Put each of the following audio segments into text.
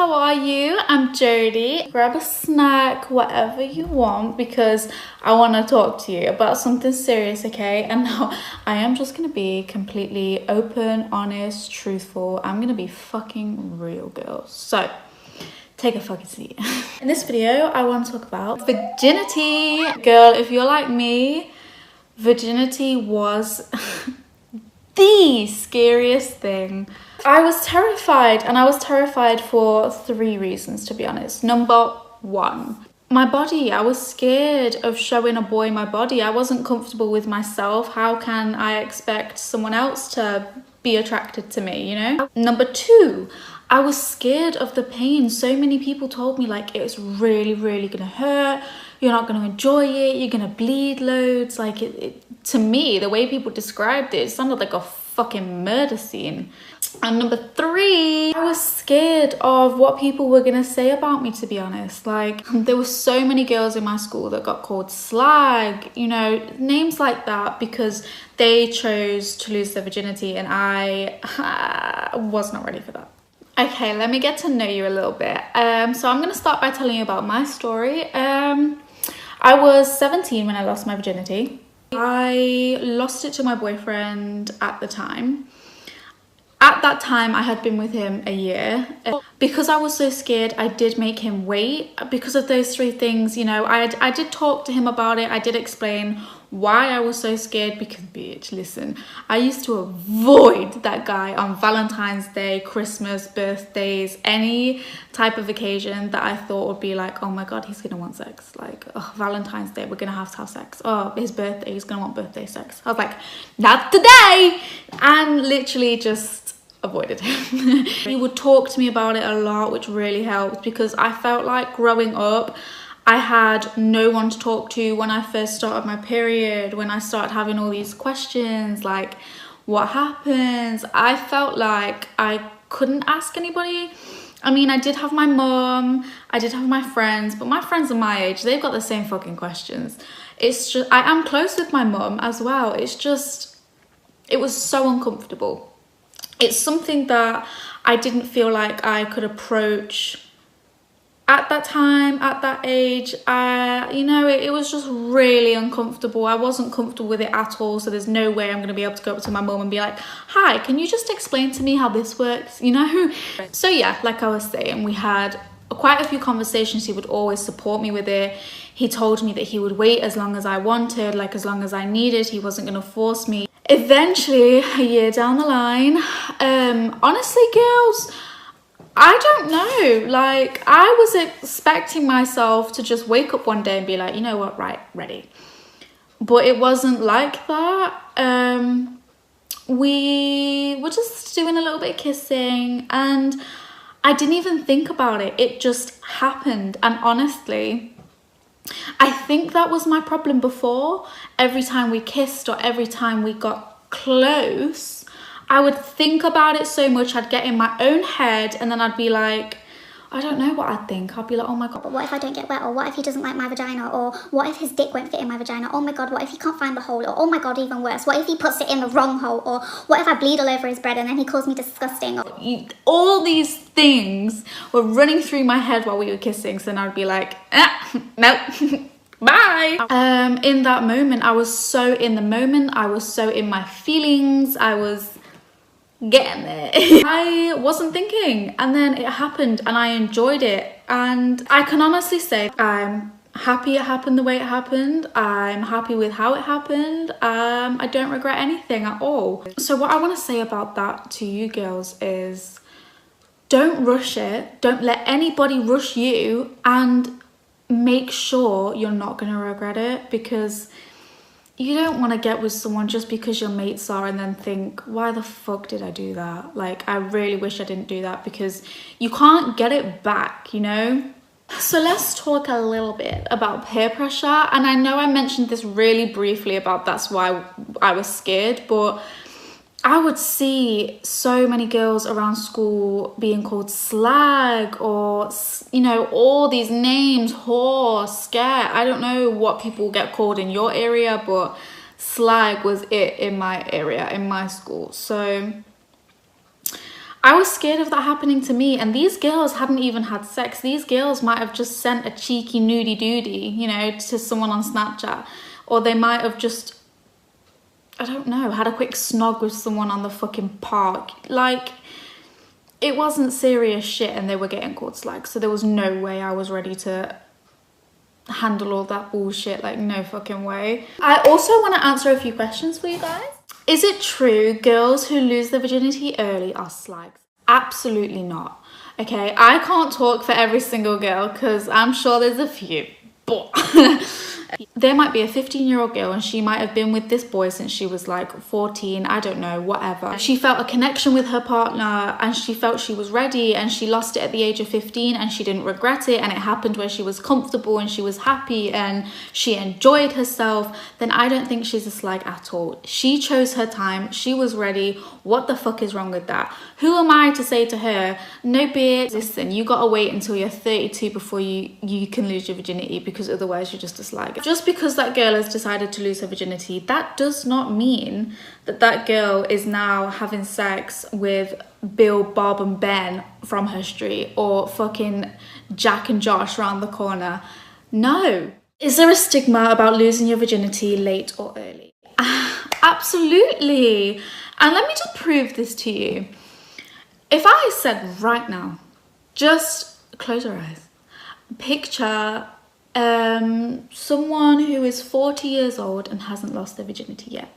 how are you? I'm Jodie. Grab a snack, whatever you want, because I want to talk to you about something serious, okay? And now I am just going to be completely open, honest, truthful. I'm going to be fucking real, girls. So, take a fucking seat. In this video, I want to talk about virginity. Girl, if you're like me, virginity was the scariest thing. I was terrified, and I was terrified for 3 reasons, to be honest. Number 1, my body. I was scared of showing a boy my body. I wasn't comfortable with myself. How can I expect someone else to be attracted to me, you know? Number 2, I was scared of the pain. So many people told me like it's really gonna hurt, you're not gonna enjoy it, you're gonna bleed loads. Like to me, the way people described it sounded like a fucking murder scene. And number 3, I was scared of what people were gonna say about me, to be honest. Like, there were so many girls in my school that got called slag, you know, names like that, because they chose to lose their virginity, and I was not ready for that. Okay, let me get to know you a little bit. So I'm gonna start by telling you about my story. I was 17 when I lost my virginity. I lost it to my boyfriend at the time. At that time, I had been with him a year. Because I was so scared, I did make him wait. Because of those 3 things, you know, I did talk to him about it. I did explain why I was so scared, because bitch, listen, I used to avoid that guy on Valentine's Day, Christmas, birthdays, any type of occasion that I thought would be like, oh my god, he's gonna want sex. Like, oh, Valentine's Day, we're gonna have to have sex. Oh, his birthday, he's gonna want birthday sex. I was like, not today! And literally just avoided him. He would talk to me about it a lot, which really helped, because I felt like growing up I had no one to talk to when I first started my period, when I started having all these questions like what happens. I felt like I couldn't ask anybody. I mean, I did have my mom, I did have my friends, but my friends are my age, they've got the same fucking questions. It's just, I am close with my mom as well. It's just, it was so uncomfortable. It's something that I didn't feel like I could approach at that time, at that age. You know, it was just really uncomfortable. I wasn't comfortable with it at all, so there's no way I'm going to be able to go up to my mum and be like, hi, can you just explain to me how this works, you know? So yeah, like I was saying, we had quite a few conversations. He would always support me with it. He told me that he would wait as long as I wanted, like as long as I needed. He wasn't going to force me. Eventually, a year down the line, honestly, girls, I don't know. Like, I was expecting myself to just wake up one day and be like, you know what, right, ready. But it wasn't like that. We were just doing a little bit of kissing, and I didn't even think about it. It just happened. And honestly, I think that was my problem before. Every time we kissed or every time we got close, I would think about it so much. I'd get in my own head, and then I'd be like, I don't know what I'd think. I'd be like, oh my god, but what if I don't get wet? Or what if he doesn't like my vagina? Or what if his dick won't fit in my vagina? Oh my god, what if he can't find the hole? Or oh my god, even worse, what if he puts it in the wrong hole? Or what if I bleed all over his bread and then he calls me disgusting? All these things were running through my head while we were kissing, so then I'd be like, no. Bye. In that moment, I was so in the moment. I was so in my feelings. I was getting there. I wasn't thinking, and then it happened, and I enjoyed it. And I can honestly say I'm happy it happened the way it happened. I'm happy with how it happened. I don't regret anything at all. So what I want to say about that to you girls is, don't rush it. Don't let anybody rush you, and make sure you're not going to regret it, because you don't want to get with someone just because your mates are and then think, why the fuck did I do that? Like, I really wish I didn't do that, because you can't get it back, you know? So let's talk a little bit about peer pressure. And I know I mentioned this really briefly about that's why I was scared, but I would see so many girls around school being called slag, or, you know, all these names, whore, scat. I don't know what people get called in your area, but slag was it in my area, in my school. So I was scared of that happening to me, and these girls hadn't even had sex. These girls might have just sent a cheeky nudie doodie, you know, to someone on Snapchat, or they might have just, I don't know, had a quick snog with someone on the fucking park. Like, it wasn't serious shit, and they were getting called slag, so there was no way I was ready to handle all that bullshit. Like, no fucking way. I also want to answer a few questions for you guys. Is it true girls who lose their virginity early are slags? Absolutely not. Okay, I can't talk for every single girl because I'm sure there's a few, but there might be a 15-year-old girl and she might have been with this boy since she was like 14, I don't know, whatever. She felt a connection with her partner and she felt she was ready, and she lost it at the age of 15 and she didn't regret it, and it happened where she was comfortable and she was happy and she enjoyed herself. Then I don't think she's a slag at all. She chose her time, she was ready. What the fuck is wrong with that? Who am I to say to her, no bitch, listen, you gotta wait until you're 32 before you can lose your virginity, because otherwise you're just a slag. Just because that girl has decided to lose her virginity, that does not mean that that girl is now having sex with Bill, Bob and Ben from her street, or fucking Jack and Josh around the corner. No. Is there a stigma about losing your virginity late or early? Absolutely. And let me just prove this to you. If I said right now, just close your eyes, picture someone who is 40 years old and hasn't lost their virginity yet.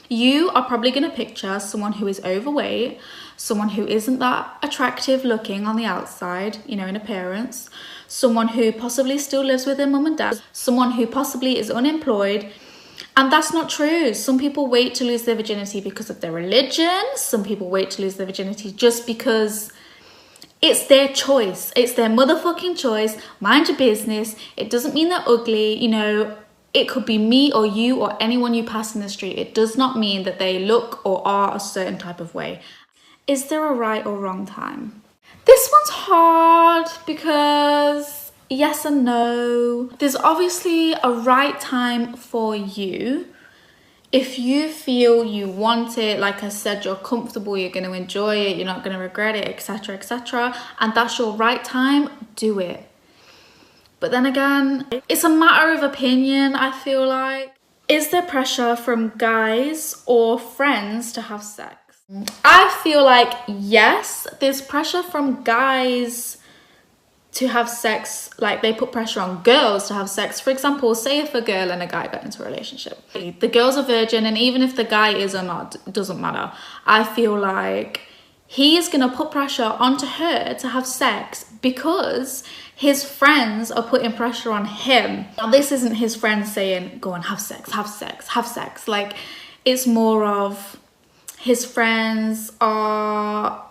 You are probably going to picture someone who is overweight, someone who isn't that attractive looking on the outside, you know, in appearance, someone who possibly still lives with their mum and dad, someone who possibly is unemployed. And that's not true. Some people wait to lose their virginity because of their religion. Some people wait to lose their virginity just because it's their choice. It's their motherfucking choice. Mind your business. It doesn't mean they're ugly. You know, it could be me or you or anyone you pass in the street. It does not mean that they look or are a certain type of way. Is there a right or wrong time? This one's hard because yes and no. There's obviously a right time for you. If you feel you want it, like I said, you're comfortable, you're going to enjoy it, you're not going to regret it, etc., etc., and that's your right time, do it. But then again, it's a matter of opinion, I feel like. Is there pressure from guys or friends to have sex? I feel like yes, there's pressure from guys to have sex. Like, they put pressure on girls to have sex. For example, say if a girl and a guy got into a relationship, the girl's a virgin, and even if the guy is or not, it doesn't matter. I feel like he is gonna put pressure onto her to have sex because his friends are putting pressure on him. Now, this isn't his friends saying, go on, have sex, have sex, have sex. Like, it's more of his friends are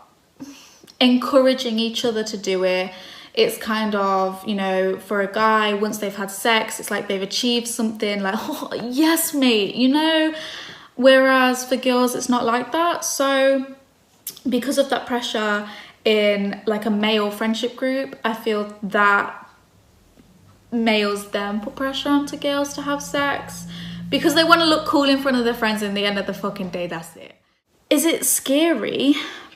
encouraging each other to do it. It's kind of, you know, for a guy, once they've had sex, it's like they've achieved something, like, oh, yes, mate, you know? Whereas for girls, it's not like that. So because of that pressure in like a male friendship group, I feel that males then put pressure onto girls to have sex because they want to look cool in front of their friends, and at the end of the fucking day, that's it. Is it scary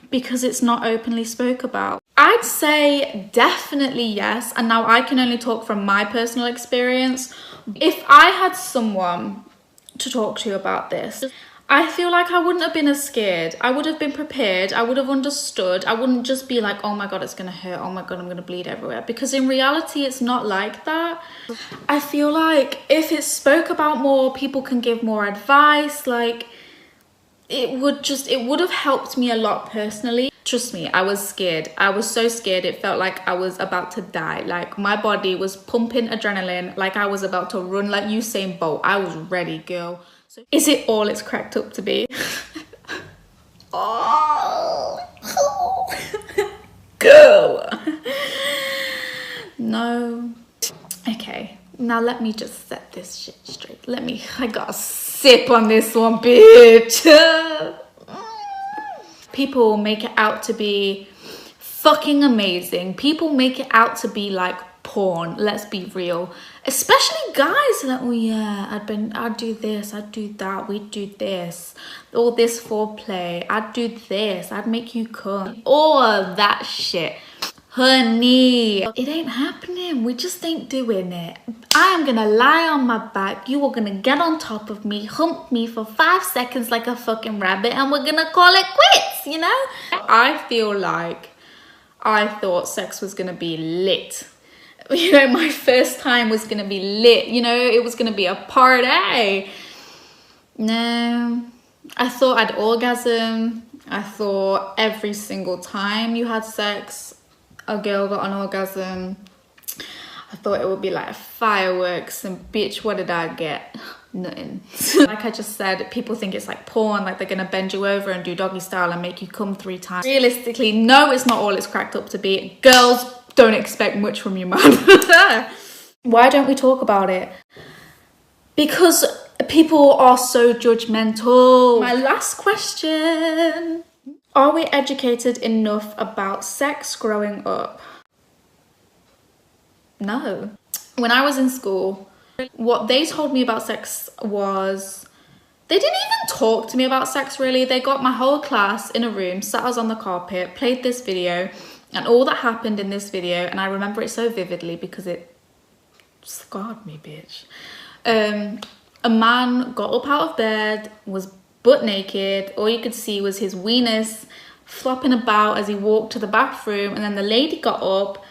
because it's not openly spoke about? I'd say definitely yes, and now I can only talk from my personal experience. If I had someone to talk to about this, I feel like I wouldn't have been as scared. I would have been prepared. I would have understood. I wouldn't just be like, oh my God, it's gonna hurt. Oh my God, I'm gonna bleed everywhere. Because in reality, it's not like that. I feel like if it's spoke about more, people can give more advice. Like, it would have helped me a lot personally. Trust me, I was scared. I was so scared. It felt like I was about to die. Like, my body was pumping adrenaline, like I was about to run like Usain Bolt. I was ready, girl. So is it all it's cracked up to be? Oh, girl. No. Okay, now let me just set this shit straight. I gotta sip on this one, bitch. People make it out to be fucking amazing. People make it out to be like porn. Let's be real. Especially guys are like, oh yeah, I'd do this, I'd do that, we'd do this, all this foreplay, I'd do this, I'd make you come, all of that shit. Honey, it ain't happening. We just ain't doing it. I am gonna lie on my back, you are gonna get on top of me, hump me for 5 seconds like a fucking rabbit, and we're gonna call it quits, you know? I feel like I thought sex was gonna be lit. You know, my first time was gonna be lit, you know, it was gonna be a party. No, I thought I'd orgasm. I thought every single time you had sex, a girl got an orgasm. I thought it would be like fireworks, and bitch, what did I get? Nothing. Like I just said, people think it's like porn, like they're gonna bend you over and do doggy style and make you come 3 times. Realistically, no, it's not all it's cracked up to be. Girls, don't expect much from you, man. Why don't we talk about it? Because people are so judgmental. My last question. Are we educated enough about sex growing up? No. When I was in school, what they told me about sex was, they didn't even talk to me about sex really. They got my whole class in a room, sat us on the carpet, played this video, and all that happened in this video, and I remember it so vividly because it scarred me, bitch. A man got up out of bed, was butt naked. All you could see was his weenus flopping about as he walked to the bathroom, and then the lady got up,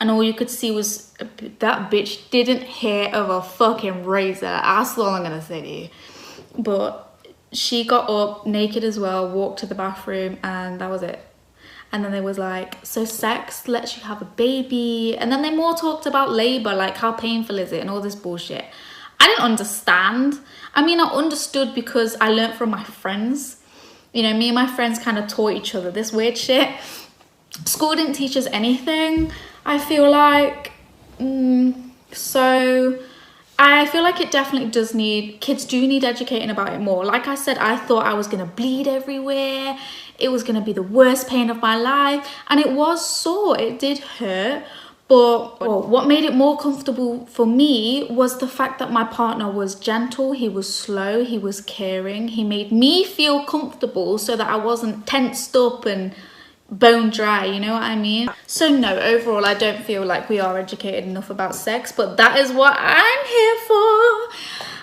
and all you could see was that bitch didn't hair of a fucking razor. That's all I'm gonna say to you. But she got up naked as well, walked to the bathroom, and that was it. And then they was like, so sex lets you have a baby. And then they more talked about labor, like how painful is it and all this bullshit. I didn't understand. I mean, I understood because I learned from my friends. You know, me and my friends kind of taught each other this weird shit. School didn't teach us anything, I feel like. So I feel like it definitely does need, kids do need educating about it more. Like I said, I thought I was gonna bleed everywhere. It was gonna be the worst pain of my life. And it was sore, it did hurt. But what made it more comfortable for me was the fact that my partner was gentle, he was slow, he was caring. He made me feel comfortable so that I wasn't tensed up and bone dry, you know what I mean? So no, overall, I don't feel like we are educated enough about sex, but that is what I'm here for.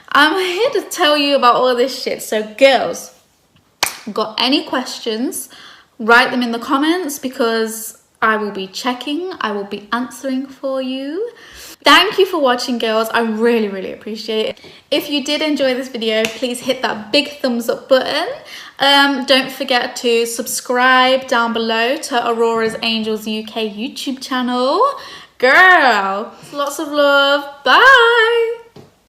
I'm here to tell you about all this shit. So girls, got any questions, write them in the comments because I will be checking, I will be answering for you. Thank you for watching, girls. I really, really appreciate it. If you did enjoy this video, please hit that big thumbs up button. Don't forget to subscribe down below to Aurora's Angels UK YouTube channel. Girl, lots of love. Bye.